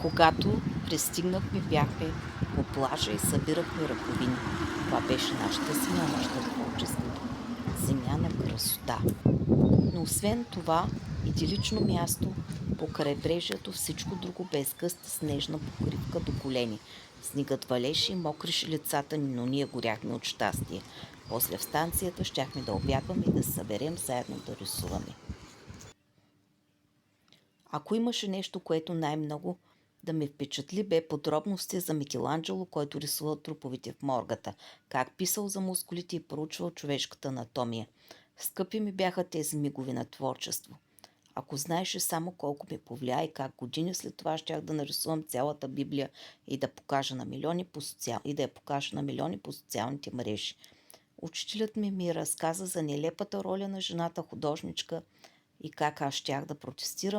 Когато пристигнахме, бяхме по плажа и събирахме раковини. Това беше нашата земя, нашата творческа земя на красота. Но освен това, идилично място по крайбрежието, всичко друго без гъста снежна покривка до колени. Снегът валеше и мокреше лицата ни, но ние горяхме от щастие. После в станцията щяхме да обядваме и да се съберем заедно да рисуваме. Ако имаше нещо, което най-много да ме впечатли, бе подробности за Микеланджело, който рисувал труповете в моргата, как писал за мускулите и проучвал човешката анатомия. Скъпи ми бяха тези мигове на творчество. Ако знаеше само колко ме повлия и как години след това щях да нарисувам цялата Библия и да я покажа на милиони по социалните мрежи. Учителят ми разказа за нелепата роля на жената художничка и как аз щях да протестирам